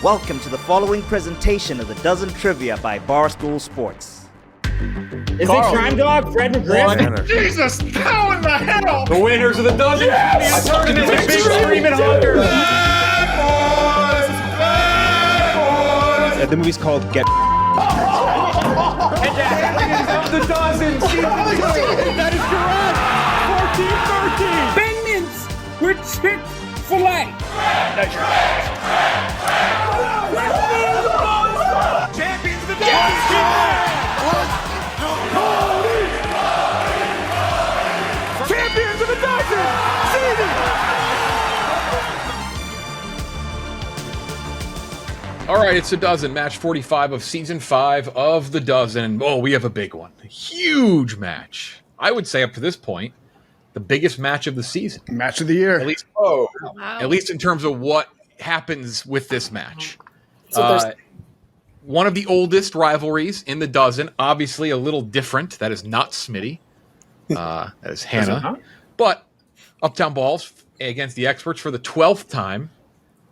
Welcome to the following presentation of the Dozen Trivia by Barstool Sports. Is it Crime Dog, Fred McGriff? Jesus, how in the hell? The winners of the Dozen Yes! Trivia Tournament, Big Screaming Hunters. The movie's called Get. The Dozen season 2. That is correct. 14-13. Bangmans with Chick-fil-A. Champions of the Dozen. Champions of the Dozen season. All right, it's a Dozen, match 45 of season 5 of the Dozen. Oh, we have a big one. A huge match. I would say up to this point, the biggest match of the season. Match of the year. At least in terms of what happens with this match. One of the oldest rivalries in the Dozen, obviously a little different. That is not Smitty. That is Hannah. But Uptown Balls against the Experts for the 12th time.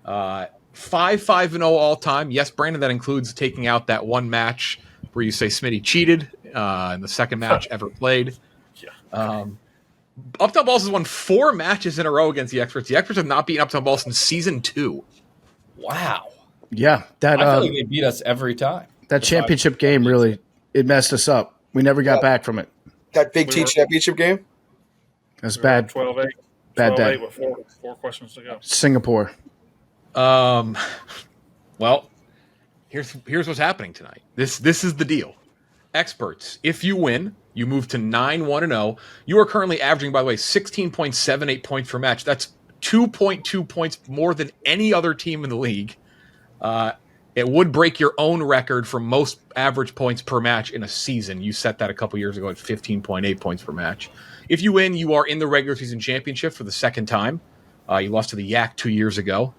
5-5-0 all time. Yes, Brandon, that includes taking out that one match where you say Smitty cheated in the second match ever played. Uptown Balls has won 4 matches in a row against the Experts. The Experts have not beaten Uptown Balls since season 2. Wow. Yeah, I feel like they beat us every time. that championship game really it messed us up. We never got back from it. That Big T championship game? That's bad. 12-8. Bad day. 12-8 with four questions to go. Singapore. Well, here's what's happening tonight. This is the deal. Experts, if you win, you move to 9-1-0. You are currently averaging, by the way, 16.78 points per match. That's 2.2 points more than any other team in the league. It would break your own record for most average points per match in a season. You set that a couple years ago at 15.8 points per match. If you win, you are in the regular season championship for the second time. You lost to the Yak 2 years ago.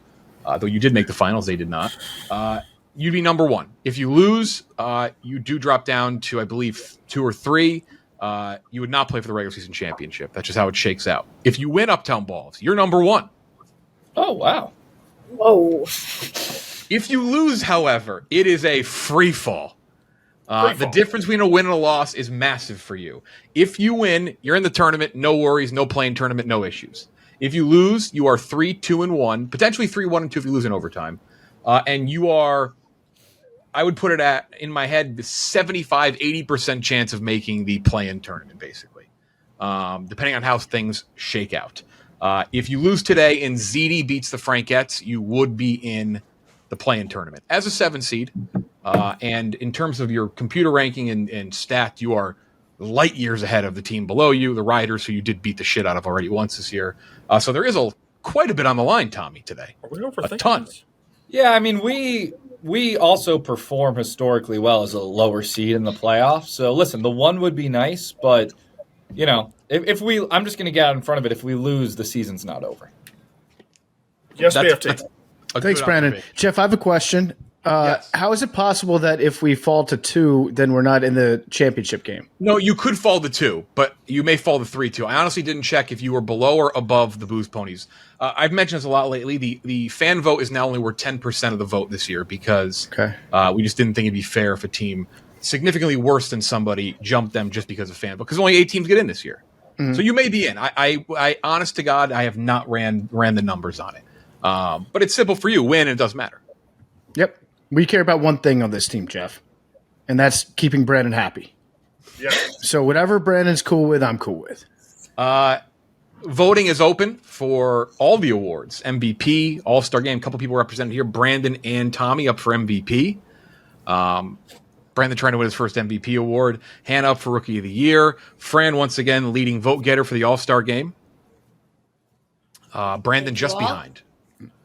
Though you did make the finals, they did not. You'd be number 1. If you lose, you do drop down to, I believe, 2 or 3. You would not play for the regular season championship. That's just how it shakes out. If you win Uptown Balls, you're number 1. Oh, wow. Whoa. If you lose, however, it is a free fall. The difference between a win and a loss is massive for you. If you win, you're in the tournament, no worries, no playing tournament, no issues. If you lose, you are 3-2-1, potentially 3-1-2 if you lose in overtime. And you are, I would put it at, in my head, the 75-80% chance of making the play-in tournament, basically, depending on how things shake out. If you lose today and ZD beats the Frankettes, you would be in the play-in tournament as a 7 seed. And in terms of your computer ranking and stat, you are light years ahead of the team below you, the Riders, who you did beat the shit out of already once this year. So there is quite a bit on the line, Tommy, today. Are we over A ton. Yeah, I mean, we also perform historically well as a lower seed in the playoffs. So listen, the 1 would be nice, but you know, if we, I'm just going to get out in front of it. If we lose, the season's not over. Yes, PFT. Thanks, Brandon. Jeff, I have a question. Yes. How is it possible that if we fall to 2, then we're not in the championship game? No, you could fall to 2, but you may fall to 3 too. I honestly didn't check if you were below or above the Booze Ponies. I've mentioned this a lot lately. The fan vote is now only worth 10% of the vote this year because we just didn't think it'd be fair if a team significantly worse than somebody jumped them just because of fan vote. Because only 8 teams get in this year, so you may be in. I honest to God, I have not ran the numbers on it. But it's simple for you: win, and it doesn't matter. Yep. We care about one thing on this team, Jeff, and that's keeping Brandon happy. Yeah. So whatever Brandon's cool with, I'm cool with. Voting is open for all the awards. MVP, All-Star Game, a couple people represented here. Brandon and Tommy up for MVP. Brandon trying to win his first MVP award. Hannah up for Rookie of the Year. Fran, once again, leading vote getter for the All-Star Game. Brandon just behind.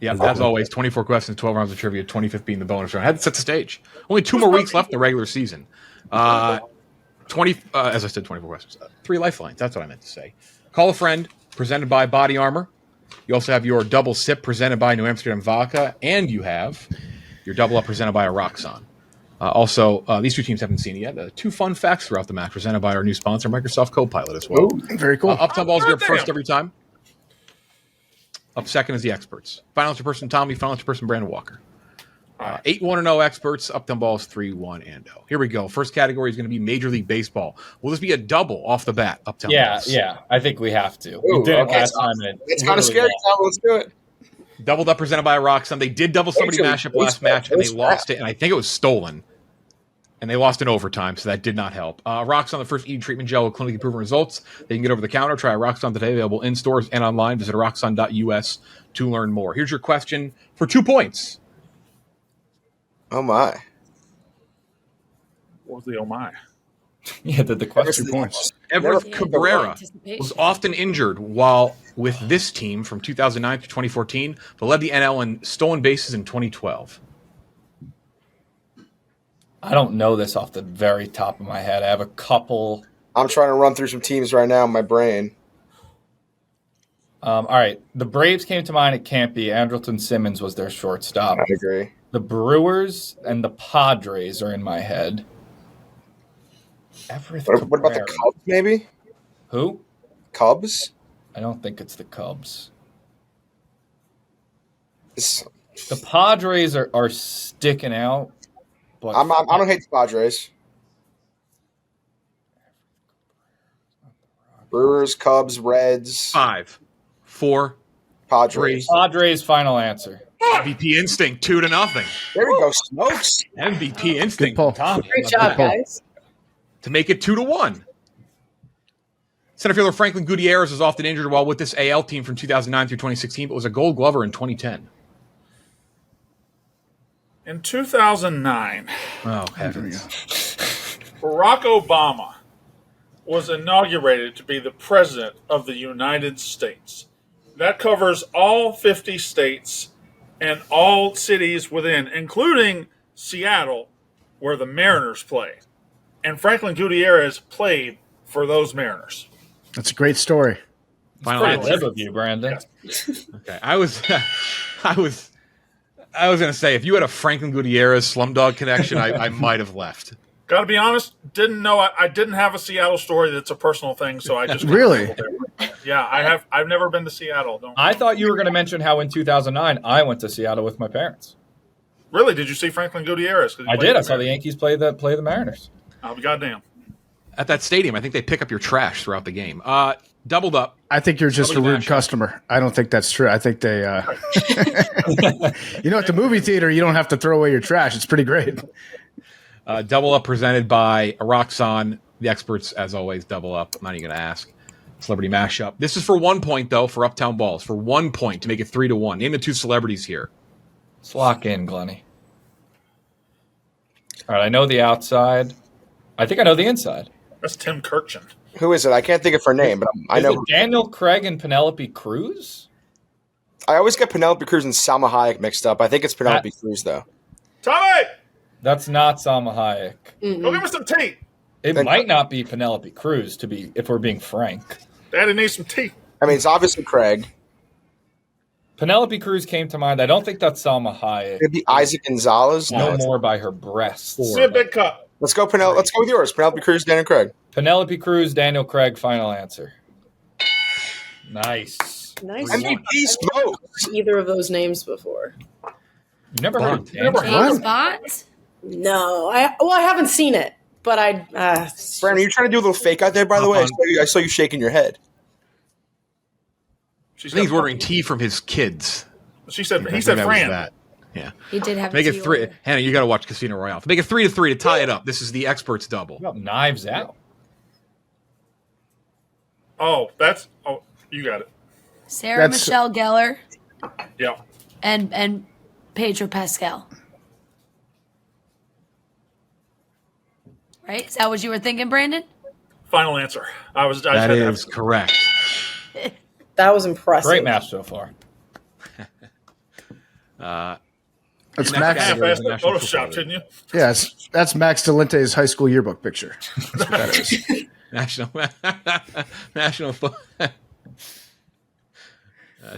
Yeah, as always, 24 questions, 12 rounds of trivia, 25th being the bonus round. I had to set the stage. Only 2 more weeks left in the regular season. 20, as I said, 24 questions. 3 lifelines, that's what I meant to say. Call a Friend, presented by Body Armor. You also have your Double Sip, presented by New Amsterdam Vodka. And you have your Double Up, presented by Roxon. Also, these 2 teams haven't seen it yet. 2 fun facts throughout the match, presented by our new sponsor, Microsoft Copilot, as well. Ooh, very cool. Uptown Balls get up first every time. Up second is the Experts. Final answer person, Tommy. Final answer person, Brandon Walker. 8-1-0 experts. Uptown Balls 3-1-0. Here we go. First category is going to be Major League Baseball. Will this be a double off the bat? Uptown Balls. Yeah. I think we have to. We did it last time. It's kind of scary. Tom. Let's do it. Doubled up presented by Roxon. They did double somebody mashup last match, and they lost it, and I think it was stolen. And they lost in overtime, so that did not help. Roxon, the first eating treatment gel with clinically proven results. They can get over the counter. Try Roxon today. Available in stores and online. Visit roxon.us to learn more. Here's your question for 2 points. Oh, my. What was the oh my? Yeah, the question. 2 points. Everett Cabrera was often injured while with this team from 2009 to 2014, but led the NL in stolen bases in 2012. I don't know this off the very top of my head. I have a couple. I'm trying to run through some teams right now in my brain. All right. The Braves came to mind. It can't be. Andrelton Simmons was their shortstop. I agree. The Brewers and the Padres are in my head. Everett What about the Cabrera. Cubs, maybe? Who? Cubs? I don't think it's the Cubs. This- The Padres are sticking out. But I don't hate the Padres. Brewers, Cubs, Reds, 5, 4, Padres. Padres final answer. MVP instinct 2-0. There we go, Smokes. MVP instinct. pull. Tommy. Great job, guys. To make it 2-1. Center fielder Franklin Gutierrez was often injured while with this AL team from 2009 through 2016, but was a Gold Glover in 2010. In 2009, Oh, heavens. Barack Obama was inaugurated to be the President of the United States. That covers all 50 states and all cities within, including Seattle, where the Mariners play. And Franklin Gutierrez played for those Mariners. That's a great story. Final Pretty answer. live of you, Brandon. Okay. I was going to say, if you had a Franklin Gutierrez Slumdog connection, I might have left. Got to be honest, didn't know I didn't have a Seattle story that's a personal thing, so I just Really? Yeah, I have. I've never been to Seattle. Don't I thought you were going to mention how in 2009 I went to Seattle with my parents. really? Did you see Franklin Gutierrez? I did. I saw the Yankees play the Mariners. I'll be goddamn. At that stadium, I think they pick up your trash throughout the game. Doubled up. I think you're just a Somebody rude mashed customer. I don't think that's true. I think they, at the movie theater, you don't have to throw away your trash. It's pretty great. Double up presented by Roxon. The experts, as always, double up. I'm not even going to ask. Celebrity mashup. This is for 1 point, though, for Uptown Balls. For 1 point to make it 3-1. Name the 2 celebrities here. Let's lock in, Glenny. All right, I know the outside. I think I know the inside. That's Tim Kirkchin. Who is it? I can't think of her name, but I Is know. it Daniel Craig and Penelope Cruz? I always get Penelope Cruz and Salma Hayek mixed up. I think it's Penelope Cruz, though. Tommy, That's not Salma Hayek. go give me some tea. It Then- might not be Penelope Cruz, if we're being frank. Daddy needs some tea. I mean, it's obviously Craig. Penelope Cruz came to mind. I don't think that's Salma Hayek. It'd be Isaac Gonzalez. No it's- more by her breasts. See a big cup. Let's go, Penelope. Let's go with yours. Penelope Cruz, Daniel Craig. Penelope Cruz, Daniel Craig, final answer. Nice. Nice. MVP Smokes. Either of those names before. You never heard of Never Daniel? heard James of Bond? No, I haven't seen it, but I. Brandon, are you trying to do a little fake out there, by the way? I saw you shaking your head. She I think he's said, ordering tea from his kids. He said That was Fran. that. Yeah. He did have Make a it tea 3. order. Hannah, you got to watch Casino Royale. Make it 3-3 to tie it up. This is the experts double. What about Knives Out? Oh, you got it. Sarah That's- Michelle Gellar Yeah. and Pedro Pascal. Right? Is that what you were thinking, Brandon? Final answer. I just That had to is correct. That was impressive. Great match so far. That's Next Max. have category asked is that National Photoshop, Football didn't you? Yeah, that's Max Delente's high school yearbook picture. That's what that is. National That's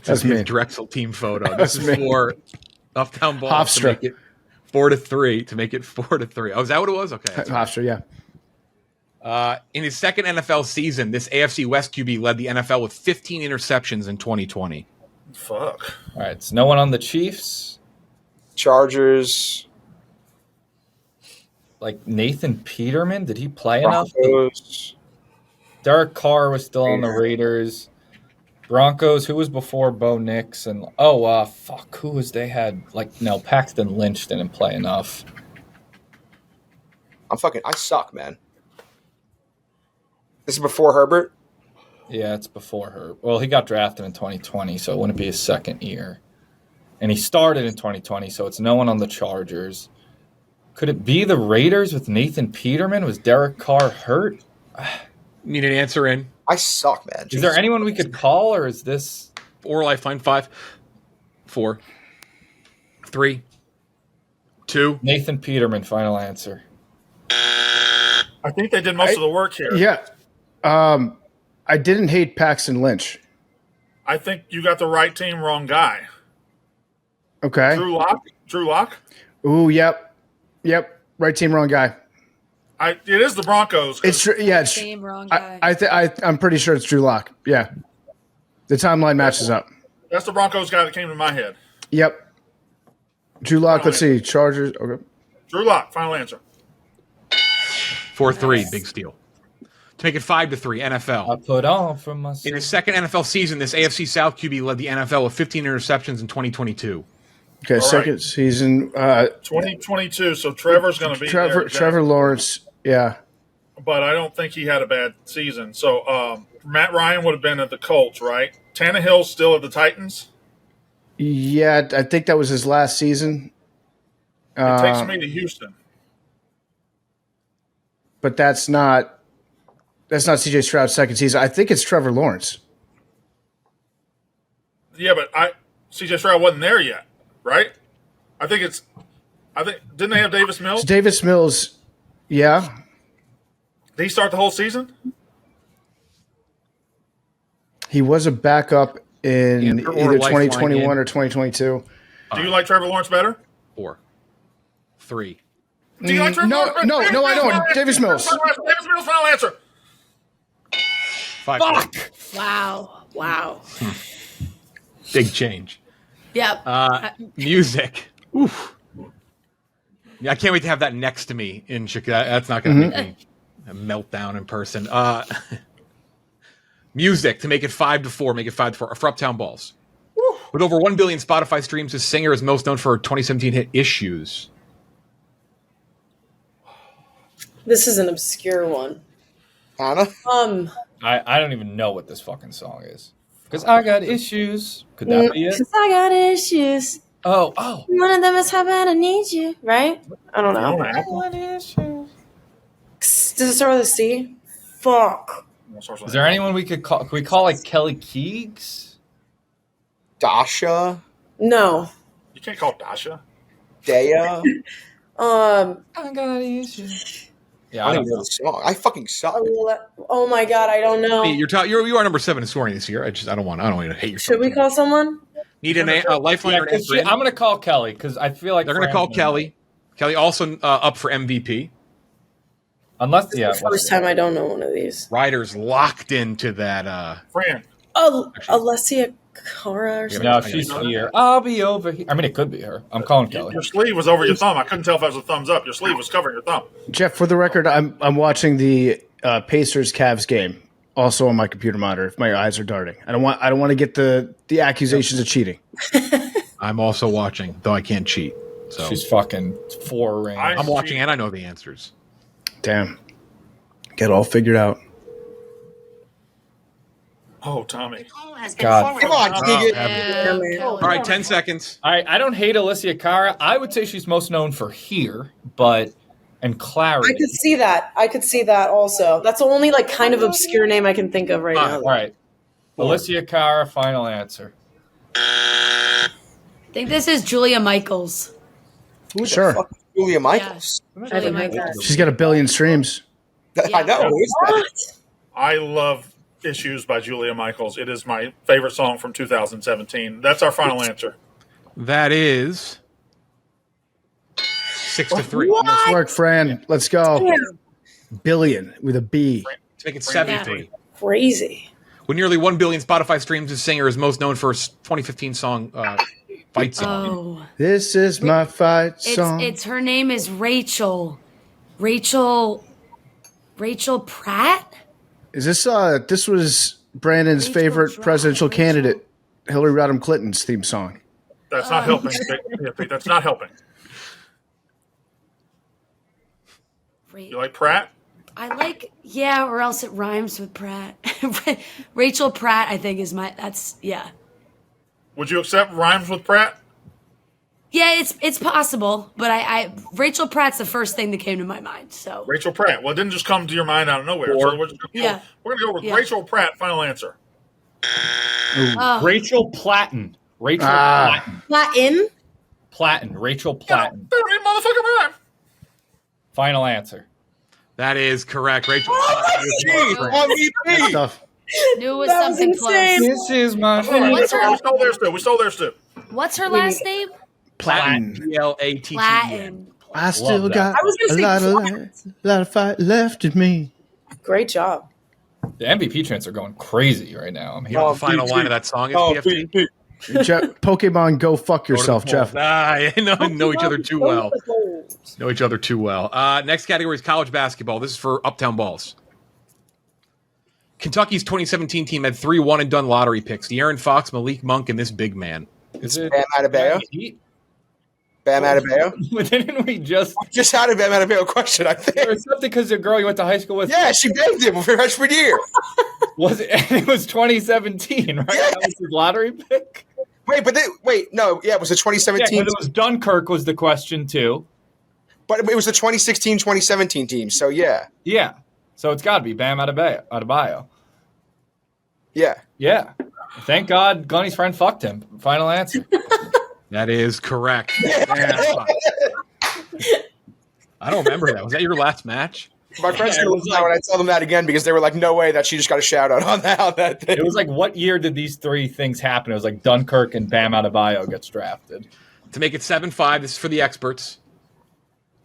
That's his me. Drexel team photo. This is That's me. for Uptown Balls to Hofstra. make it 4-3. To make it 4-3. Oh, is that what it was? Okay. that's right. Hofstra, yeah. In his second NFL season, this AFC West QB led the NFL with 15 interceptions in 2020. Fuck. All right, it's no one on the Chiefs. Chargers. Like Nathan Peterman, did he play enough? Broncos. Derek Carr was still on the Raiders. Broncos, who was before Bo Nix? And who was they had? Paxton Lynch didn't play enough. I suck, man. This is before Herbert? Yeah, it's before her. Well, he got drafted in 2020, so it wouldn't be his second year. And he started in 2020, so it's no one on the Chargers. Could it be the Raiders with Nathan Peterman? Was Derek Carr hurt? Need an answer in. I suck, man. Is there anyone we could call, or is this... Or lifeline? 5, 4, 3, 2. Nathan Peterman, final answer. I think they did most of the work here. Yeah. I didn't hate Paxton Lynch. I think you got the right team, wrong guy. Okay. Drew Lock? Ooh, yep. Right team, wrong guy. It is the Broncos. It's true. Yeah, it's Same wrong guy. I'm pretty sure it's Drew Lock. Yeah. The timeline matches up. That's the Broncos guy that came to my head. Yep. Drew Lock, let's see. Chargers. Okay. Drew Lock, final answer. 4-3, big steal. To make it 5-3, NFL. I put on for my... In his second NFL season, this AFC South QB led the NFL with 15 interceptions in 2022. Okay, second season. 2022, so Trevor's going to be there. Trevor Lawrence, yeah. But I don't think he had a bad season. So Matt Ryan would have been at the Colts, right? Tannehill's still at the Titans? Yeah, I think that was his last season. It takes me to Houston. But that's not C.J. Stroud's second season. I think it's Trevor Lawrence. Yeah, but C.J. Stroud wasn't there yet, right? Didn't they have Davis Mills? So Davis Mills, yeah. Did he start the whole season? He was a backup in either 2021 or 2022. Do you like Trevor Lawrence better? 4, 3. Do you like Trevor Lawrence better? No, I don't. Davis Mills. Davis Mills, final answer. 5. Fuck! Wow. Big change. Yep. Music. Oof. Yeah, I can't wait to have that next to me in Chicago. That's not going to make me a meltdown in person. Music to make it 5-4. Make it 5-4 for Uptown Balls. Woo. With over 1 billion Spotify streams, this singer is most known for her 2017 hit "Issues." This is an obscure one. Anna? I don't even know what this fucking song is. Because I got issues. Could that be it? Because I got issues. Oh. One of them is how bad I need you, right? I don't know. Does it start with a C? Fuck. Is there anyone we could call? Could we call like Kelly Keegs? Dasha? No. You can't call Dasha. Daya? I got issues. Yeah, I don't know the song. I fucking suck. Oh my god, I don't know. Hey, you are number 7 in scoring this year. I don't want to hate yourself. Should we call someone? Need a lifeline or an answer in? I'm going to call Kelly because I feel like they're going to call Kelly. Kelly also up for MVP. Unless, This is the first time I don't know one of these. Ryder's locked into that. Fran. Alessia Cara or something. No, she's here. I'll be over here. I mean, it could be her. I'm calling Kelly. Your sleeve was over your thumb. I couldn't tell if it was a thumbs up. Your sleeve was covering your thumb. Jeff, for the record, I'm watching the Pacers-Cavs game, also on my computer monitor. If my eyes are darting, I don't want to get the accusations of cheating. I'm also watching, though I can't cheat. So She's fucking 4 rings. I'm watching and I know the answers. Damn, get it all figured out. Oh, Tommy. God. Come on, dig it. All right, 10 seconds. I don't hate Alessia Cara. I would say she's most known for Here, and Clarity. I could see that also. That's the only like kind of obscure name I can think of right now. All right. Alessia Cara, final answer. I think this is Julia Michaels. Who Sure. the fuck is Julia Michaels? Julia Michaels. She's got 1 billion streams. I know. Who is that? What? I love Issues by Julia Michaels. It is my favorite song from 2017. That's our final answer. That is 6-3. Nice work, Fran. Let's go. Billion with a B. To make it 7-3. Crazy. With nearly 1 billion Spotify streams, this singer is most known for his 2015 song Fight song. Oh, This is my fight song. it's her name is Rachel. Rachel Pratt. Is this this was Brandon's Rachel favorite Dry- presidential Rachel- candidate, Hillary Rodham Clinton's theme song. That's not helping. Pete, that's not helping. You like Pratt? I like, yeah, or else it rhymes with Pratt. Rachel Pratt, I think, is yeah. Would you accept rhymes with Pratt? Yeah, it's possible, but Rachel Pratt's the first thing that came to my mind. So Rachel Pratt. Well, it didn't just come to your mind out of nowhere. So we're yeah, going to go with Yeah. Rachel Pratt. Final answer. Rachel Platten. Rachel Platten. Latin. Platten. Rachel Platten. They don't need motherfucking rhyme. Final answer. That is correct. Rachel. Good stuff. knew it was That was something insane. close. This is my What's her- We stole theirs too. We stole theirs too. What's her last name? Platten. Platten. Latin. I still Love got that. I was a gonna lot say of lot of fight left in me. Great job. The MVP chants are going crazy right now. I'm here. The final line of that song is PFT. Pokemon, go fuck yourself, Jeff. I know each other too well. Know each other too well. Next category is college basketball. This is for Uptown Balls. Kentucky's 2017 team had 3 one-and-done lottery picks. De'Aaron Fox, Malik Monk, and this big man. Is it Bam Adebayo. Bam Adebayo. Didn't we just? Just had a Bam Adebayo question, I think. Or something because the girl you went to high school with. Yeah, she begged him for freshman year. Was it? And it was 2017, right? That was his lottery pick. No, yeah, it was the Yeah, 2017, but it was Dunkirk was the question too. but it was the 2016-2017 team. So yeah, Yeah, so it's got to be Bam Adebayo. yeah. Yeah. Thank God Glenny's friend fucked him. Final answer. That is correct. I don't remember that. Was that your last match? My friends gonna listen when I tell them that again because they were like, "No way that she just got a shout out on that thing." It was like, what year did these 3 things happen? It was like Dunkirk and Bam Adebayo gets drafted. To make it 7-5, this is for the experts.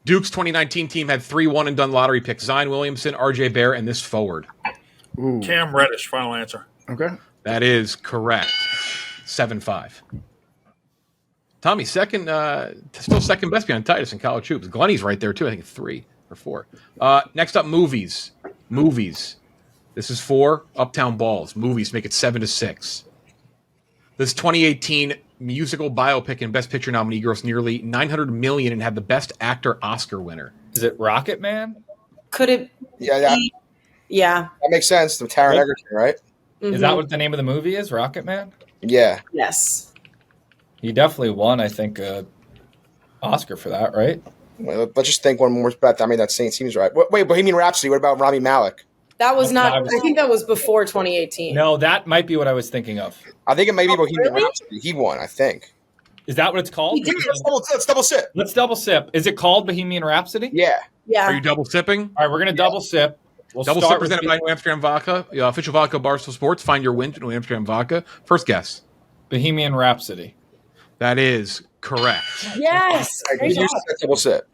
Duke's 2019 team had 3 one-and-done lottery picks. Zion Williamson, RJ Bear, and this forward. Ooh. Cam Reddish. Final answer. Okay. That is correct. 7-5. Tommy, still second best behind Titus in college hoops. Glenny's right there, too. I think 3 or 4. Next up, movies. This is for Uptown Balls. Movies make it 7-6. This 2018 musical biopic and Best Picture nominee grossed nearly $900 million and had the Best Actor Oscar winner. Is it Rocket Man? Could it? Yeah, be- Yeah. that makes sense. The Taron Egerton, right? Is that what the name of the movie is? Rocket Man? Yeah. Yes. He definitely won, I think, Oscar for that, right? Well, let's just think one more. But I mean, that seems right. Wait, Bohemian Rhapsody. What about Rami Malek? That was not. I was- I think that was before 2018. No, that might be what I was thinking of. I think it may be Bohemian really? Rhapsody. He won, I think. Is that what it's called? Let's double sip. Let's double sip. Is it called Bohemian Rhapsody? Yeah. Yeah. Are you double sipping? All right, we're going to double sip. We'll Double start sip with presented by New Amsterdam Vodka, official vodka Barstool Sports. Find your win to New Amsterdam Vodka. First guess. Bohemian Rhapsody. That is correct. Yes. I Great can use job. that double sip.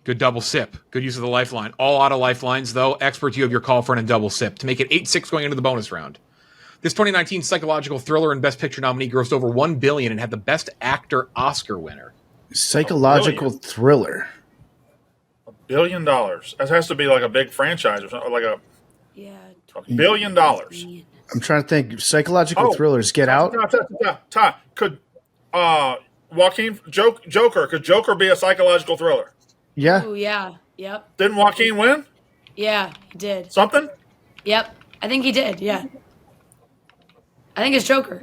Good double sip. Good use of the lifeline. All out of lifelines, though. Experts, you have your call for a double sip to make it 8-6 going into the bonus round. This 2019 psychological thriller and Best Picture nominee grossed over $1 billion and had the Best Actor Oscar winner. Psychological thriller. $1 billion. That has to be like a big franchise or something. Like Yeah. $1 billion. I'm trying to think. Psychological thrillers. Get Out. Ty, could Joaquin Joker? Could Joker be a psychological thriller? Yeah. Oh yeah. Yep. Didn't Joaquin win Yeah, he did. something? Yep. I think he did. Yeah. I think it's Joker.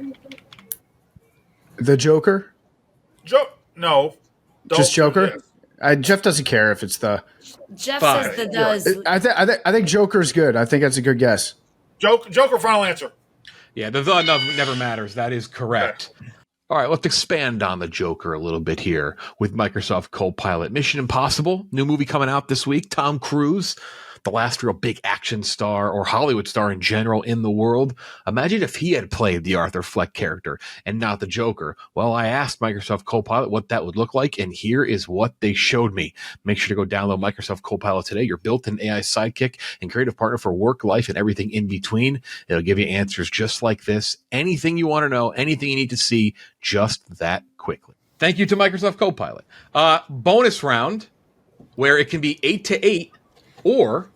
The Joker. No. Just Joker. Yes. Jeff doesn't care if it's the. Jeff Fine. says the does. I think Joker's good. I think that's a good guess. Joker. Final answer. Yeah, the never matters. That is correct. All right, let's expand on the Joker a little bit here with Microsoft Copilot. Mission Impossible, new movie coming out this week. Tom Cruise, the last real big action star or Hollywood star in general in the world. Imagine if he had played the Arthur Fleck character and not the Joker. Well, I asked Microsoft Copilot what that would look like, and here is what they showed me. Make sure to go download Microsoft Copilot today, your built-in AI sidekick and creative partner for work, life, and everything in between. It'll give you answers just like this. Anything you want to know, anything you need to see, just that quickly. Thank you to Microsoft Copilot. Bonus round, where it can be 8-8 or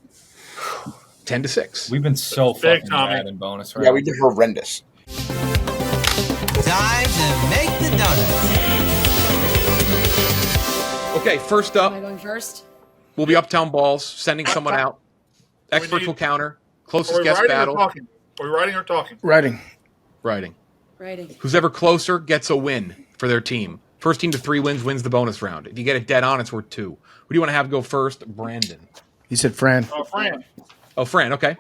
10-6. We've been so Big fucking Tommy. bad in bonus round. Yeah, we did horrendous. Time to make the donuts. Okay, first Am I up going first? will be Uptown Balls, sending someone out. Experts will counter. Are Closest we guess writing or battle. talking? Are we writing or talking? Writing. Writing. Writing. Who's ever closer gets a win for their team. First team to 3 wins wins the bonus round. If you get it dead on, it's worth 2. Who do you want to have go first? Brandon. He said Fran. Fran. Oh, Fran. Okay.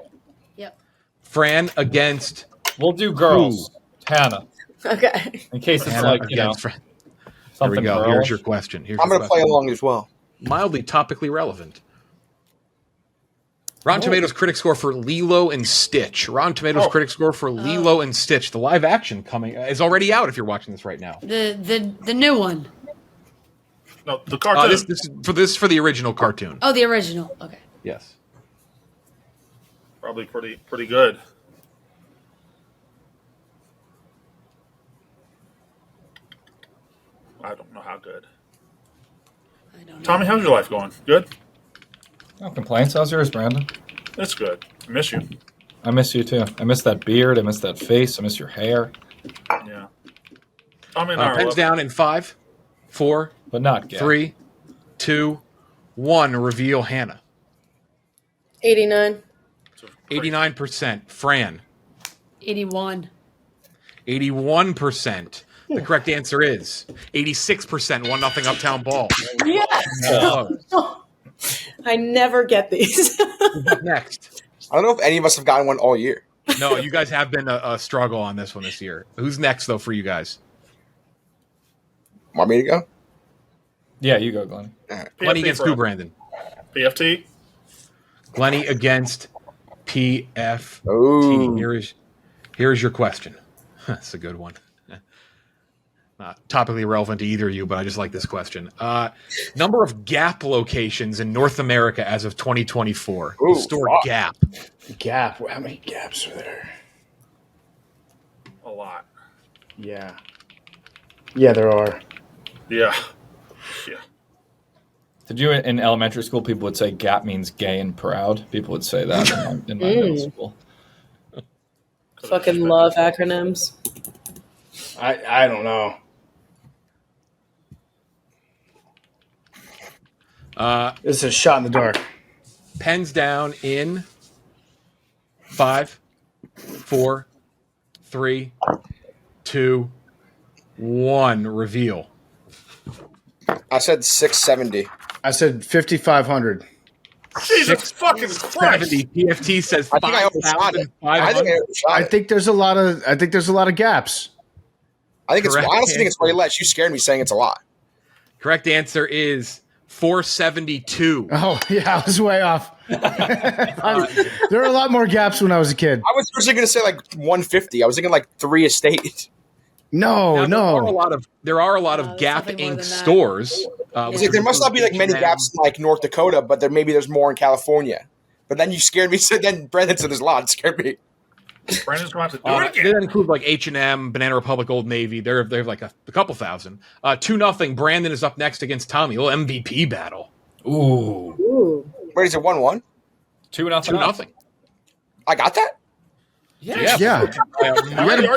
Yep. Fran against We'll do girls. Hannah. Okay. In case it's Hannah like, you know, against Fran. Here we something go. girls. Here's your question. I'm going to play along as well. Mildly topically relevant. Rotten Tomatoes critic score for Lilo and Stitch. Rotten Tomatoes critic score for Lilo and Stitch. The live action coming is already out if you're watching this right now. The new one. No, the cartoon. This is for the original cartoon. Oh, the original. Okay. Yes. Probably pretty good. I don't know how good. I don't know. Tommy, how's your life going? Good? No complaints. How's yours, Brandon? It's good. I miss you. I miss you too. I miss that beard. I miss that face. I miss your hair. Yeah. Tommy and I are Pens love- down in 5, 4, But not gay. 3, 2, 1. Reveal Hannah. 89. 89%. Fran. 81. 81%. The correct answer is 86%. 1-0 Uptown Ball. Yes. I never get these. Next. I don't know if any of us have gotten one all year. No, you guys have been a struggle on this one this year. Who's next, though, for you guys? Want me to go? Yeah, you go, Glenn. Glenny against who, forever. Brandon? PFT. Glenny against PFT. Ooh. Here's your question. That's a good one. Not topically relevant to either of you, but I just like this question. Number of Gap locations in North America as of 2024. Ooh, The store fuck. Gap. Gap. How many gaps are there? A lot. Yeah. Yeah, there are. Yeah. Yeah. Did you in elementary school? People would say "gap" means gay and proud. People would say that in my middle school. Fucking love acronyms. I don't know. This is a shot in the dark. Pens down in 5, 4, 3, 2, 1. Reveal. I said 670. I said 5,500. Jesus fucking Christ. 70. PFT says I think I overshot it. I think I 5,500. overshot I it. think there's a lot of gaps. I think it's. I Correct honestly think it's way answer. less. You scared me saying it's a lot. Correct answer is 472. Oh yeah, I was way off. There were a lot more gaps when I was a kid. I was originally going to say like 150. I was thinking like 3 estates. No, Now, no. there are a lot of there's Gap nothing more Inc. than that. stores. It's like there must not be like many gaps in like North Dakota, but there's more in California. But then you scared me. So then Brendan said there's a lot. It scared me. Brandon's going to do it They again. include like H&M, Banana Republic, Old Navy. They're like a couple thousand. 2-0. Brandon is up next against Tommy. A little MVP battle. Ooh, Ooh. Wait, is it 1-1? 2-0. 2-0. I got that. Yeah. Are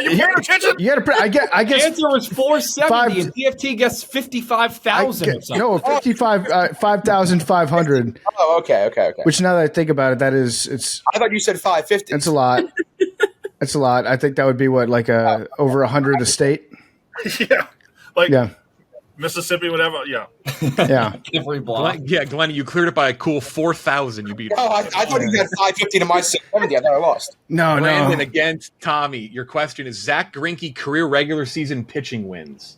you paying attention? You gotta. I The guess. answer was 470, Five- and DFT gets 55,000 or something. No, 5,500. Oh, okay. Which now that I think about it, it's I thought you said 550. a lot. It's a lot. I think that would be what, like over 100 a state. Yeah. Like Yeah, Mississippi, whatever. Yeah. yeah. Every block. Glenny, you cleared it by a cool 4,000. You beat Oh, I thought you had 550 to my 670. I thought I lost. No, Brandon no. against Tommy. Your question is Zach Greinke career regular season pitching wins.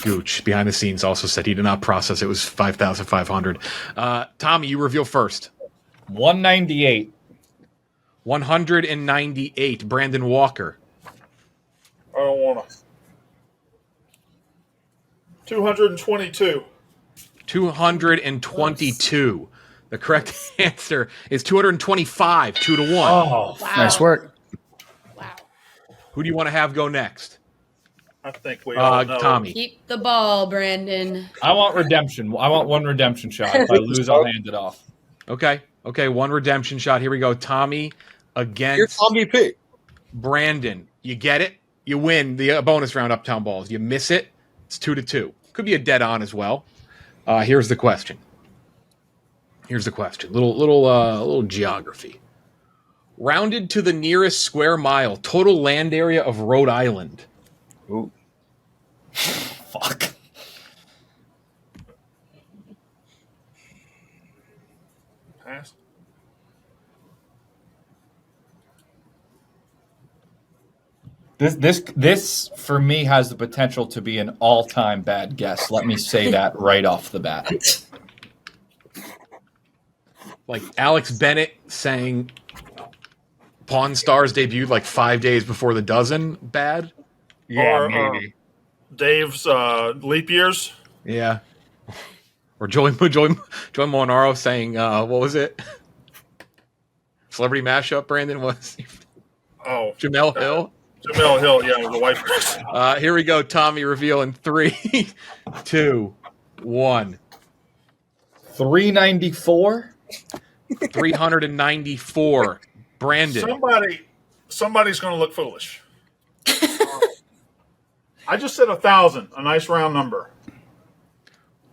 Gooch behind the scenes also said he did not process it was 5,500. Tommy, you reveal first. 198. 198. Brandon Walker. I don't want to. 222. 222. The correct answer is 225, 2-1. Oh, Wow. Nice work. Wow. Who do you want to have go next? I think we all know. Tommy. Keep the ball, Brandon. I want redemption. I want one redemption shot. If I lose, I'll hand it off. Okay, one redemption shot. Here we go. Tommy against Here's Tommy P. Brandon. You get it. You win the bonus round Uptown Balls. You miss it, it's 2-2. Could be a dead on as well. Here's the question. Little geography. Rounded to the nearest square mile, total land area of Rhode Island. Ooh. Fuck. Pass. This for me has the potential to be an all-time bad guess. Let me say that right off the bat. Like Alex Bennett saying Pawn Stars debuted like 5 days before the dozen. Bad? Or, Dave's leap years. Yeah. Or Joey Molinaro saying, what was it? Celebrity mashup, Brandon, was Oh. Jamel Hill? Jamel Hill, yeah, the white person. Here we go, Tommy reveal in 3, 2, 1. 394. 394. Brandon. Somebody's going to look foolish. I just said 1,000, a nice round number.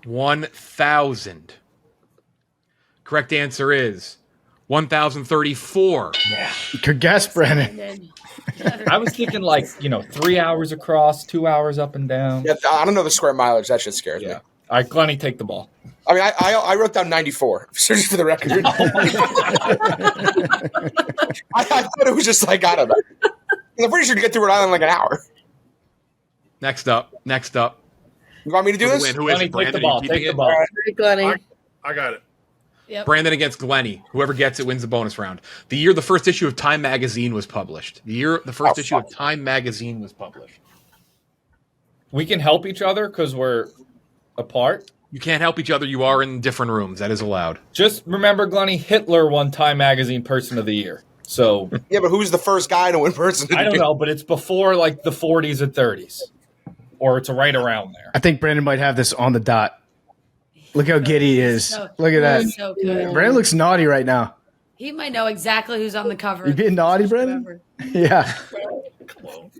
1,000. Correct answer is 1,034. Yeah. Good guess, Brandon. I was thinking 3 hours across, 2 hours up and down. Yeah, I don't know the square mileage. That shit scares me. All right, Glenny, take the ball. I mean, I wrote down 94, just for the record. I thought it was just like, I don't know. I'm pretty sure to get to Rhode Island in like an hour. Next up. You want me to do this? Who is Glenny, it, Brandon? take the ball. Take the ball. Right, Glenny. I got it. Yep. Brandon against Glenny. Whoever gets it wins the bonus round. The year the first issue of Time Magazine was published. Issue of Time Magazine was published. We can help each other because we're apart. You can't help each other. You are in different rooms. That is allowed. Just remember, Glenny, Hitler won Time Magazine Person of the Year. So Yeah, but who's the first guy to win person? I don't know, but it's before like the 40s and 30s. Or it's right around there. I think Brandon might have this on the dot. Look how giddy he is. Look at that. So good. Brandon looks naughty right now. He might know exactly who's on the cover. You being naughty, Brandon? Yeah. All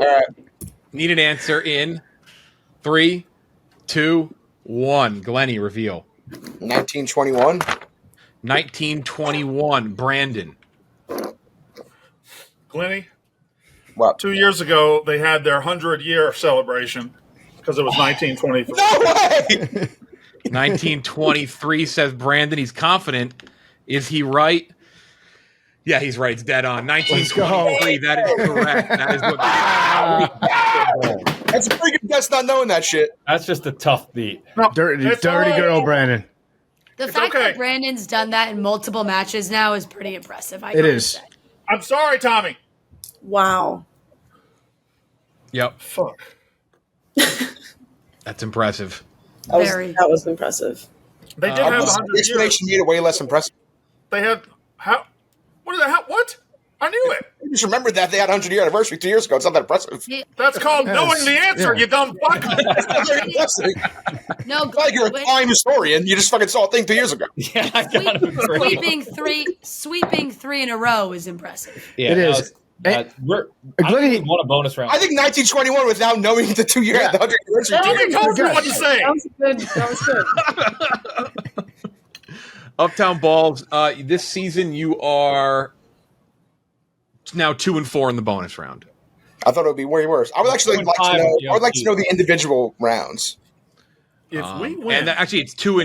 right. Need an answer in 3, 2, 1. Glenny, reveal. 1921. 1921. Brandon. Glenny, What? 2 years ago, they had their 100-year celebration because it was 1923. No way! 1923 says Brandon. He's confident. Is he right? Yeah, he's right. It's dead on. 1923. That is correct. That is what. That's a pretty good guess not knowing that shit. That's just a tough beat. No, Dirty it's all right. girl, Brandon. The It's fact okay. that Brandon's done that in multiple matches now is pretty impressive. It is. I'm sorry, Tommy. Wow. Yep. Fuck. That's impressive. That was impressive. They did have The 100 years. explanation made it way less impressive. They had how? What the hell? What? I knew it. You just remembered that they had 100-year anniversary 2 years ago. It's not that impressive. That's called knowing the answer. Yeah. You dumb fuck. It's very impressive. No, It's like you're a crime historian. You just fucking saw a thing 2 years ago. Yeah, I thought it was great. sweeping three in a row is impressive. Yeah, It is. I don't Glenny- think we won a bonus round. I think 1921 without knowing the 2 year, the 100th anniversary. Tommy told you what to say. That was good. Uptown Balls. This season you are now 2-4 in the bonus round. I thought it would be way worse. I would actually like to know. I would like to know the individual rounds. If we win, And actually, it's 2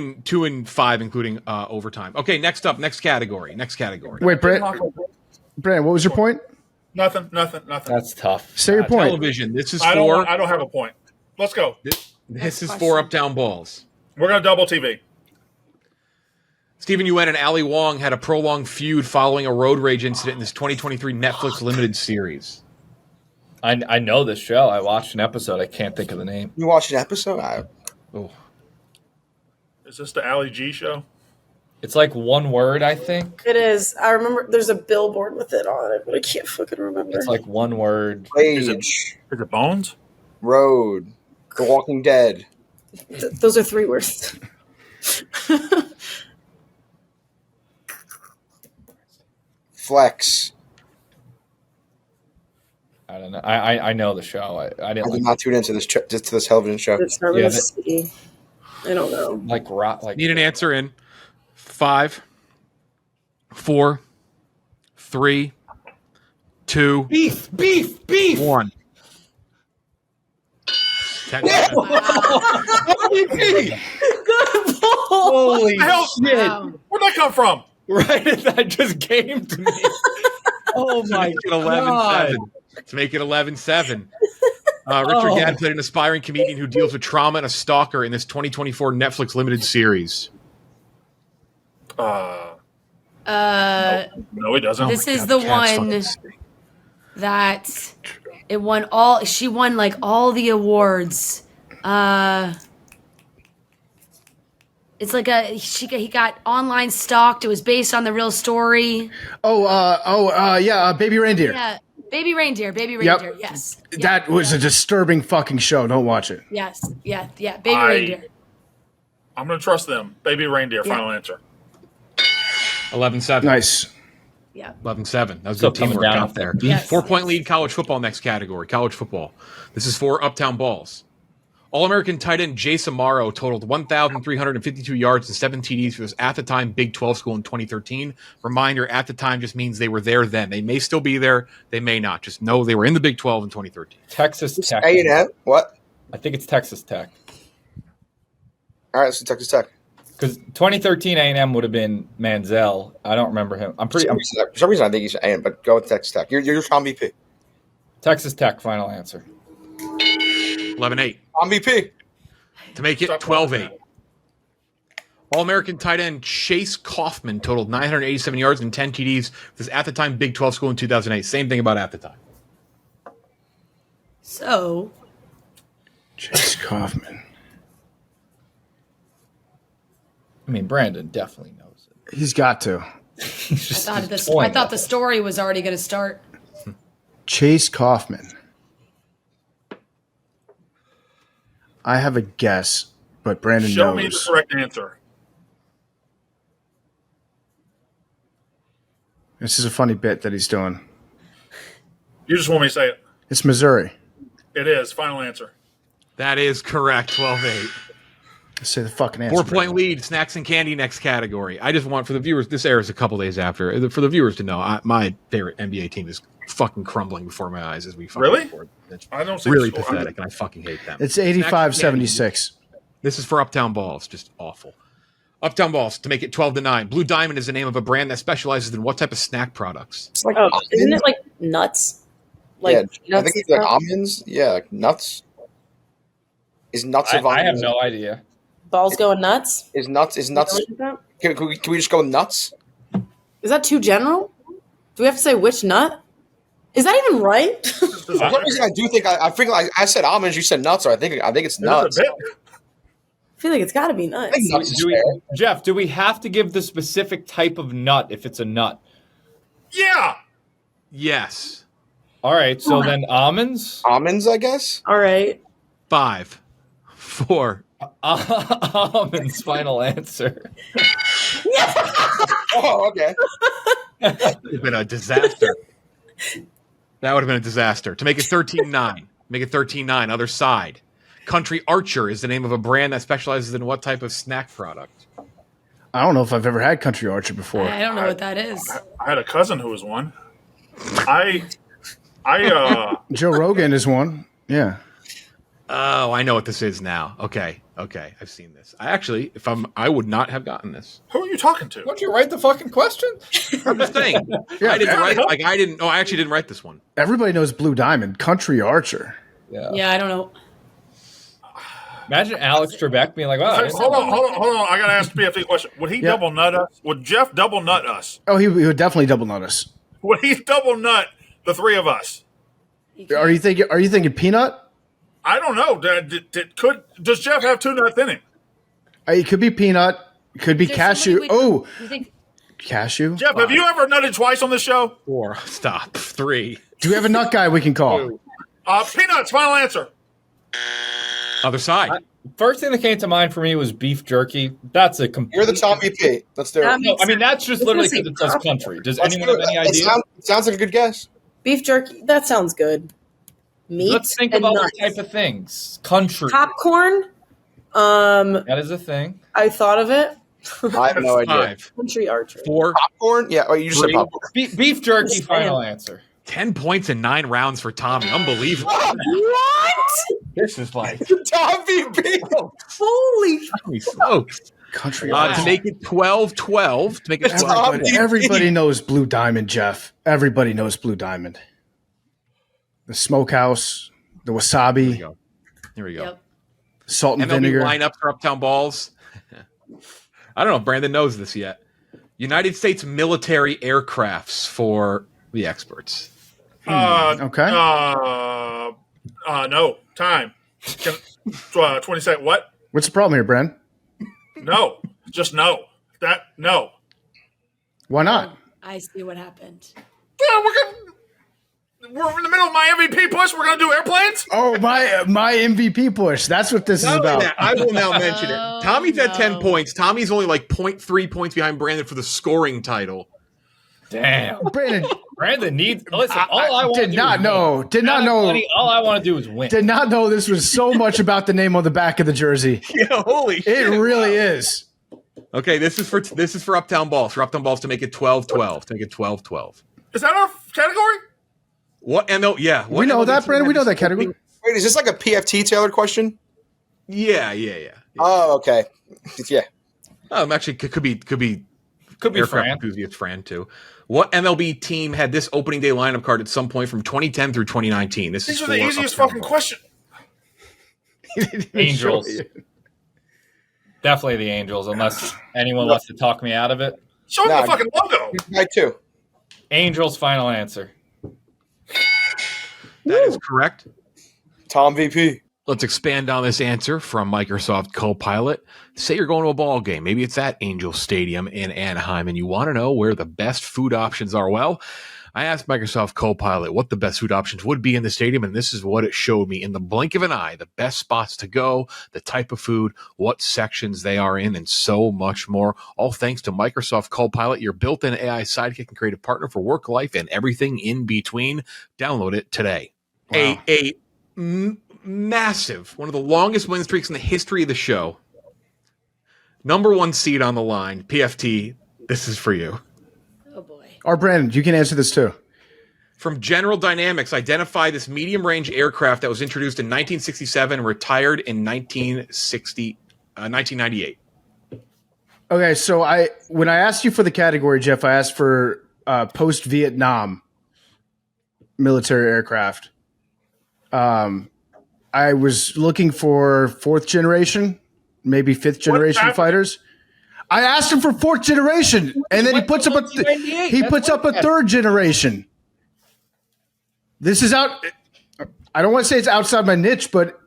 and 5, including overtime. Okay, next up, next category. Wait, Brandon, what was your point? Nothing. That's tough. Say your point. Television. This is I for. don't have a point. Let's go. This is for Uptown Balls. We're gonna double TV. Stephen Yuen and Ali Wong had a prolonged feud following a road rage incident in this 2023 Netflix limited series. I know this show. I watched an episode. I can't think of the name. You watched an episode? Oh, Is this the Ali G show? It's like one word, I think. It is. I remember there's a billboard with it on it, but I can't fucking remember. It's like one word. Rage, Is it Bones? Road, The Walking Dead. Those are 3 words. Flex. I don't know. I know the show. I didn't I did not tune into this to this television show. It's not Yeah, really C. I don't know. like rock. Like need an answer in 5, 4, 3, 2, Beef. 1. Holy Hell, shit! where'd that come from? Right, that just came to me. Oh my Make it 11-7. To make it 11-7. Richard Gadd played an aspiring comedian who deals with trauma and a stalker in this 2024 Netflix limited series. No, he doesn't. This is the one that it won all. She won like all the awards. It's like he got online stalked. It was based on the real story. Baby Reindeer. Yeah, Baby Reindeer. Yep. Yes. That was a disturbing fucking show. Don't watch it. Yes. Yeah. Baby Reindeer. I'm gonna trust them. Baby Reindeer. Yeah. Final answer. 11-7. Nice. Yeah. 11-7. That was Still good coming teamwork down out there. Yes. 4-point lead college football next category. College football. This is for Uptown Balls. All-American tight end Jay Samaro totaled 1,352 yards and 7 TDs for this at-the-time Big 12 school in 2013. Reminder, at the time just means they were there then. They may still be there. They may not. Just know they were in the Big 12 in 2013. Texas Tech. A&M? What? I think it's Texas Tech. All right, so Texas Tech. Because 2013 A&M would have been Manziel. I don't remember him. For some reason, I think he's A&M, but go with Texas Tech. You're Tom BP. Texas Tech, final answer. 11-8. Tom BP. To make it 12-8. All-American tight end Chase Kaufman totaled 987 yards and 10 TDs for this at-the-time Big 12 school in 2008. Same thing about at the time. So. Chase Kaufman. I mean, Brandon definitely knows it. He's got to. I thought the story was already going to start. Chase Kaufman. I have a guess, but Brandon Show knows. me the correct answer. This is a funny bit that he's doing. You just want me to say it. It's Missouri. It is. Final answer. That is correct. 12-8. Let's say the fucking answer. 4-point lead, snacks and candy next category. I just want for the viewers, this airs a couple days after, for the viewers to know, my favorite NBA team is fucking crumbling before my eyes as we fucking Really? record. It's I don't see really the score. pathetic, and I fucking hate them. It's 85-76. This is for Uptown Balls. Just awful. Uptown Balls, to make it 12-9. Blue Diamond is the name of a brand that specializes in what type of snack products? It's like Isn't it like nuts? Like I think it's like almonds. Yeah, like nuts. Is nuts of I have no idea. Balls going nuts? Is nuts? Can we just go nuts? Is that too general? Do we have to say which nut? Is that even right? For some reason, I do think I think I said almonds. You said nuts, so I think it's nuts. I feel like it's got to be nuts. Jeff, do we have to give the specific type of nut if it's a nut? Yeah. Yes. All right, so then almonds? Almonds, I guess. All right. 5, 4. Almonds, final answer. Oh, okay. That would have been a disaster. That would have been a disaster. To make it 13-9. Make it 13-9. Other side. Country Archer is the name of a brand that specializes in what type of snack product? I don't know if I've ever had Country Archer before. I don't know what that is. I had a cousin who was one. Joe Rogan is one. Yeah. Oh, I know what this is now. Okay. Okay, I've seen this. I would not have gotten this. Who are you talking to? Don't you write the fucking question? I'm just saying. I didn't write. Like I didn't. No, I actually didn't write this one. Everybody knows Blue Diamond, country archer. Yeah, I don't know. Imagine Alex Trebek being like, "Wow, Hey, hold on. I gotta ask the PFT question. Would he double nut us? Would Jeff double nut us? Oh, he would definitely double nut us. Would he double nut the three of us? Are you thinking peanut? I don't know. Does Jeff have two nuts in him? It could be peanut. It could be cashew. Cashew. Jeff, have you ever nutted twice on this show? 4. Stop. 3. Do we have a nut guy we can call? Peanuts. Final answer. Other side. First thing that came to mind for me was beef jerky. That's a complete. You're the Tom VP. Let's do it. No, I mean, that's just literally because it says country. Does anyone have any idea? Sounds like a good guess. Beef jerky. That sounds good. Meat. Let's think and about nuts. what type of things. Country. Popcorn. That is a thing. I thought of it. I have no idea. 5. Country archery. 4. Popcorn? Yeah. Oh, you just 3. said popcorn. Beef jerky. Final answer. 10 points in 9 rounds for Tommy. Unbelievable. What? This is like Tom VP. Holy. smokes. Country To make it 12-12. To make it 12. Everybody knows Blue Diamond, Jeff. Everybody knows Blue Diamond. The smokehouse, the wasabi, Here we go. Yep. salt and MLB vinegar. lineup for Uptown Balls. I don't know if Brandon knows this yet. United States military aircrafts for the experts. Okay. No. Time. 20 seconds. What? What's the problem here, Bren? No. Just no. No. Why not? I see what happened. Yeah, we're in the middle of my MVP push. We're gonna do airplanes. Oh, my MVP push. That's what this is Not only about. that, I will now mention it. Tommy's at 10 points. Tommy's only like 0.3 points behind Brandon for the scoring title. Damn. Brandon needs. Listen, all I want to do did not is know. win. Did not know. All I want to do is win. Did not know this was so much about the name on the back of the jersey. Yeah, holy shit. It really is. Okay, this is for Uptown Balls. For Uptown Balls to make it 12-12. To make it 12-12. Is that our category? What ML? Yeah, We know that, Brandon. We know that category. Wait, is this like a PFT tailored question? Yeah. Oh, okay. Yeah. Actually, could be aircraft Fran. enthusiast Fran too. What MLB team had this opening day lineup card at some point from 2010 through 2019? This These is are the for easiest Uptown fucking Balls. question. Angels. Definitely the Angels, unless anyone wants to talk me out of it. Show me the fucking logo. I too. Angels. Final answer. That is correct. Tom VP. Let's expand on this answer from Microsoft Copilot. Say you're going to a ball game. Maybe it's at Angel Stadium in Anaheim, and you want to know where the best food options are. Well, I asked Microsoft Copilot what the best food options would be in the stadium, and this is what it showed me in the blink of an eye. The best spots to go, the type of food, what sections they are in, and so much more. All thanks to Microsoft Copilot, your built-in AI sidekick and creative partner for work, life, and everything in between. Download it today. Wow. Massive, one of the longest win streaks in the history of the show. Number 1 seed on the line, PFT. This is for you. Oh boy. Or Brandon, you can answer this too. From General Dynamics, identify this medium-range aircraft that was introduced in 1967 and retired in 1998. Okay, so when I asked you for the category, Jeff, I asked for post-Vietnam military aircraft. I was looking for 4th generation, maybe 5th generation fighters. I asked him for 4th generation, and then he puts up a 3rd generation. This is out. I don't want to say it's outside my niche, but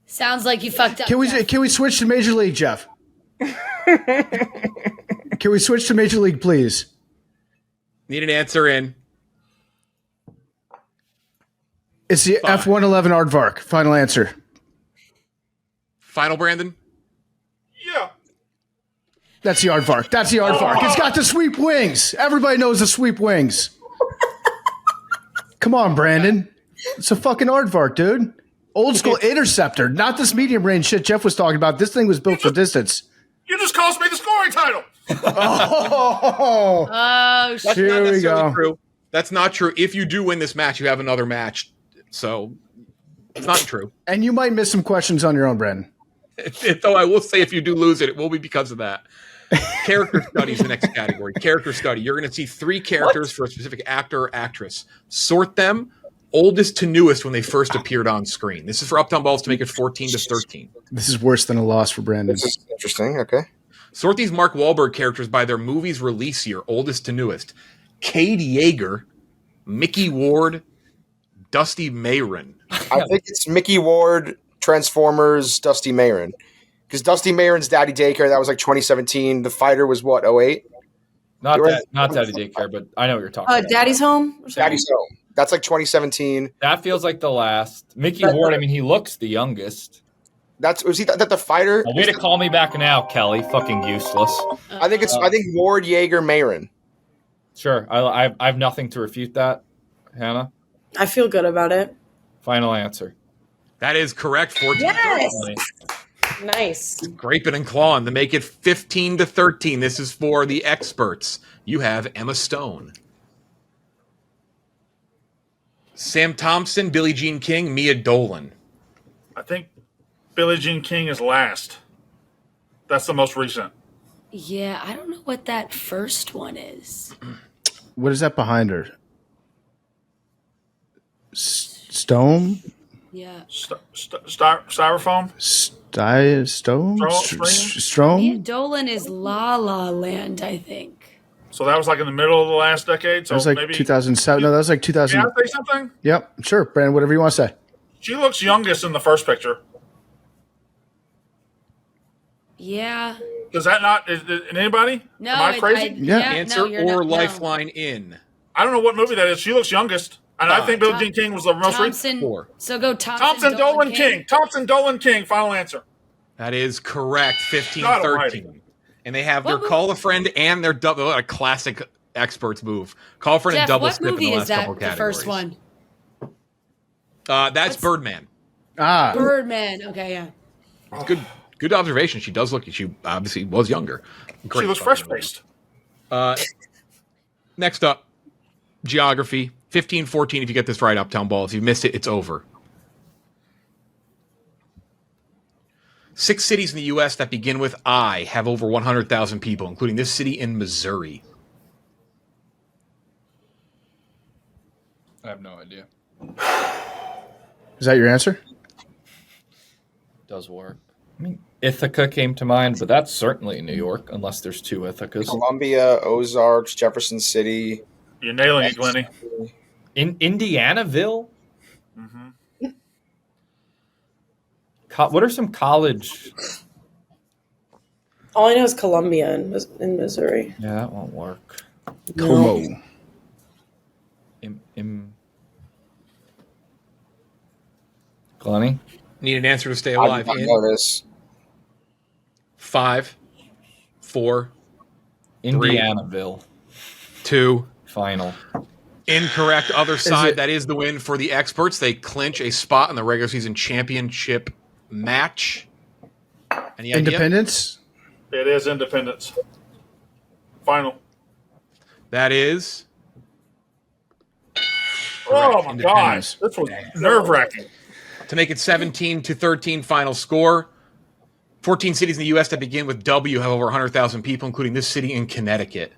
Sounds like you fucked up. can we switch to Major League, Jeff? Can we switch to Major League, please? Need an answer in. It's the F-111 Aardvark. Final answer. Final, Brandon? Yeah. That's the Aardvark. That's the Aardvark. It's got the sweep wings. Everybody knows the sweep wings. Come on, Brandon. It's a fucking Aardvark, dude. Old school interceptor, not this medium range shit Jeff was talking about. This thing was built for distance. You just cost me the scoring title. Oh, shit. Here we go. True. That's not true. If you do win this match, you have another match. So It's not true. And you might miss some questions on your own, Brandon. Though I will say if you do lose it will be because of that. Character study is the next category. Character study. You're going to see 3 characters for a specific actor or actress. Sort them oldest to newest when they first appeared on screen. This is for Uptown Balls to make it 14 to 13. This is worse than a loss for Brandon. This is interesting. Okay. Sort these Mark Wahlberg characters by their movie's release year, oldest to newest. Cade Yeager, Mickey Ward, Dusty Mayron. I think it's Mickey Ward, Transformers, Dusty Mayron. Because Dusty Mayron's Daddy Daycare, that was like 2017. The Fighter was what, 08? Not Daddy Daycare, but I know what you're talking about. Daddy's Home? Daddy's Home. That's like 2017. That feels like the last. Mickey Ward, I mean, he looks the youngest. Was that the Fighter? Way to call me back now, Kelly. Fucking useless. I think Ward, Yeager, Mayron. Sure. I have nothing to refute that. Hannah? I feel good about it. Final answer. That is correct. 14 Yes. 13. Nice. Graping and clawing to make it 15 to 13. This is for the experts. You have Emma Stone, Sam Thompson, Billie Jean King, Mia Dolan. I think Billie Jean King is last. That's the most recent. Yeah, I don't know what that first one is. What is that behind her? Stone? Yeah. Styrofoam? Stone? Mia Stone? Dolan is La La Land, I think. So that was like in the middle of the last decade. So That was like maybe 2007. No, that was like 2000. Can I say something? Yep, sure, Brandon, whatever you want to say. She looks youngest in the first picture. Yeah. Is that not anybody? No, Am I crazy? Yeah. Answer you're or not, lifeline in. I don't know what movie that is. She looks youngest. And I think Billie Jean King was the most recent. Thompson. So go Thompson. Thompson Dolan King. Thompson Dolan King. Final answer. That is correct. 15 God 13. almighty. And they have their call a friend and their double, a classic experts move. Call a friend and Jeff, double what skip in movie the is last that? couple The categories. first one. That's Birdman. Ah, Birdman. Okay, yeah. It's good observation. She does look. She obviously was younger. She looks fresh faced. Next up, geography. 15-14 if you get this right, Uptown Ball. If you missed it, it's over. 6 cities in the U.S. that begin with I have over 100,000 people, including this city in Missouri. I have no idea. is that your answer? Does work. I mean, Ithaca came to mind, but that's certainly New York, unless there's 2 Ithacas. Columbia, Ozarks, Jefferson City. You're nailing it, Glenny. In Indianaville? Mm-hmm. What are some college? All I know is Columbia in Missouri. Yeah, that won't work. Como. Glenny? Need an answer to stay I alive. did not In know this. 5, 4, Indianaville. 2. Final. Incorrect. Other side. That is the win for the experts. They clinch a spot in the regular season championship match. Any idea? Independence? It is Independence. Final. That is. Oh my God! Independence. This was nerve wracking. To make it 17 to 13 final score. 14 cities in the U.S. that begin with W have over 100,000 people, including this city in Connecticut.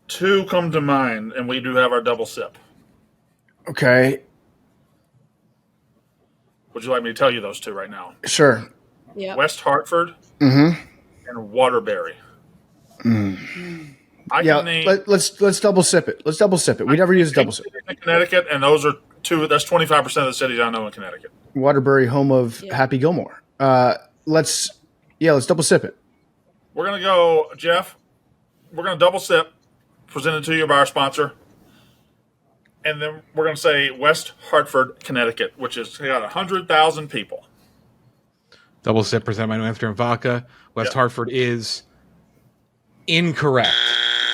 Two come to mind, and we do have our double sip. Okay, Would you like me to tell you those two right now? sure. Yeah. West Hartford Mm-hmm. and Waterbury. I Yeah, can name let's double sip it. Let's double sip it. We never use a double sip. in Connecticut, and those are two. That's 25% of the cities I know in Connecticut. Waterbury, home of Happy Gilmore. Let's double sip it. We're gonna go, Jeff. We're gonna double sip, presented to you by our sponsor, and then we're gonna say West Hartford, Connecticut, which is got 100,000 people. Double sip presented by New Amsterdam Vodka. West Hartford is incorrect.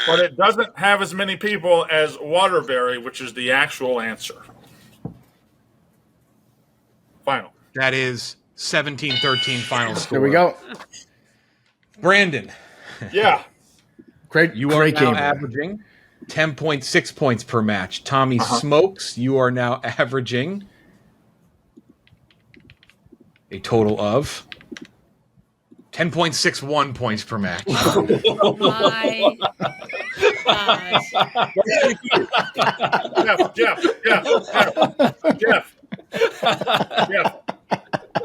But it doesn't have as many people as Waterbury, which is the actual answer. Final. That is 17-13 final score. There we go. Brandon, Yeah. Great, you are great now game. averaging 10.6 points per match. Tommy Smokes, you are now averaging a total of 10.61 points per match. Oh my gosh. Jeff.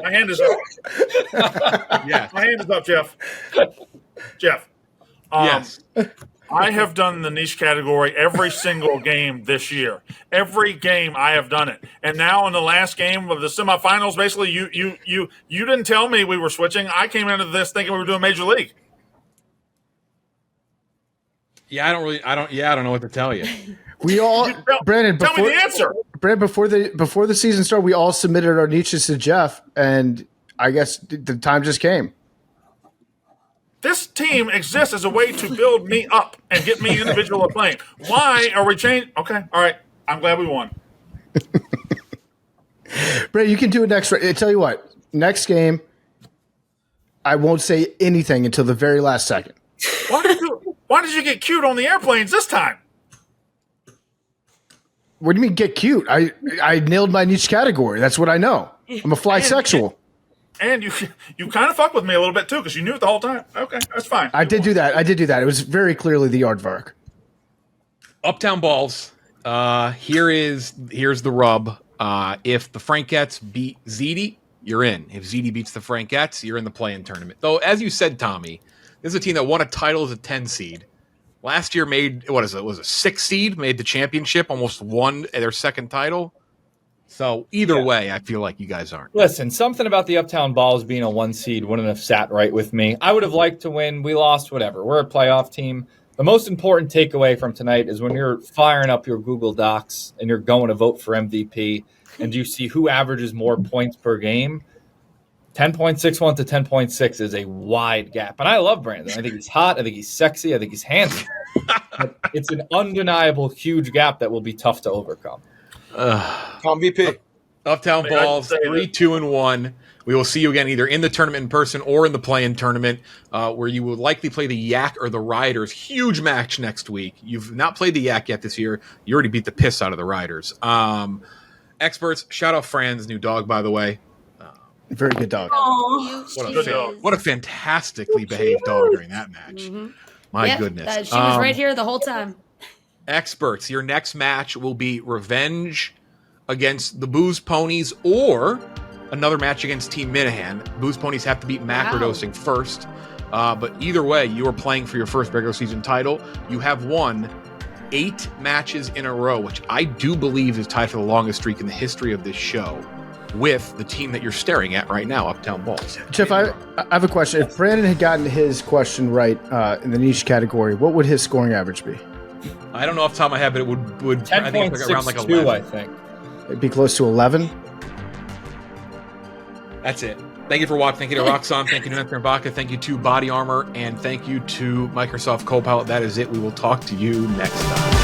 My hand is up. Yes. My hand is up, Jeff. Jeff. Yes. I have done the niche category every single game this year. Every game I have done it. And now in the last game of the semifinals, basically you didn't tell me we were switching. I came into this thinking we were doing Major League. Yeah, I don't know what to tell you. We all, Brandon. Tell me the answer. Brandon, before the season started, we all submitted our niches to Jeff, and I guess the time just came. This team exists as a way to build me up and get me individual playing. Why are we changing? Okay, all right. I'm glad we won. Brandon, you can do it next. I tell you what, next game, I won't say anything until the very last second. Why did you get cute on the airplanes this time? What do you mean get cute? I nailed my niche category. That's what I know. I'm a fly sexual. And you kind of fucked with me a little bit too because you knew it the whole time. Okay, that's fine. I did do that. It was very clearly the aardvark. Uptown Balls. Here's the rub. If the Frankettes beat ZD, you're in. If ZD beats the Frankettes, you're in the play-in tournament. Though, as you said, Tommy, this is a team that won a title as a 10 seed. Last year made, was a 6 seed, made the championship, almost won their second title. So either way, I feel like you guys aren't. Listen, something about the Uptown Balls being a 1 seed wouldn't have sat right with me. I would have liked to win. We lost, whatever. We're a playoff team. The most important takeaway from tonight is when you're firing up your Google Docs and you're going to vote for MVP and you see who averages more points per game, 10.61 to 10.6 is a wide gap. And I love Brandon. I think he's hot. I think he's sexy. I think he's handsome. But it's an undeniable huge gap that will be tough to overcome. Tom VP. Uptown Balls, 3-2-1. We will see you again either in the tournament in person or in the play-in tournament, where you will likely play the Yak or the Riders. Huge match next week. You've not played the Yak yet this year. You already beat the piss out of the Riders. Experts, shout out Fran's new dog, by the way. Very good dog. What a fantastically behaved dog during that match. Mm-hmm. My goodness. She was right here the whole time. Experts, your next match will be Revenge against the Booze Ponies or another match against Team Minahan. Booze Ponies have to beat macrodosing first. But either way, you are playing for your first regular season title. You have won 8 matches in a row, which I do believe is tied for the longest streak in the history of this show with the team that you're staring at right now, Uptown Balls. Jeff, I have a question. If Brandon had gotten his question right in the niche category, what would his scoring average be? I don't know off the top of my head, but it would I think it's like around like 11. I think. It'd be close to 11. That's it. Thank you for watching. Thank you to Roxanne. Thank you to Nathan Baca. Thank you to Body Armor. And thank you to Microsoft Copilot. That is it. We will talk to you next time.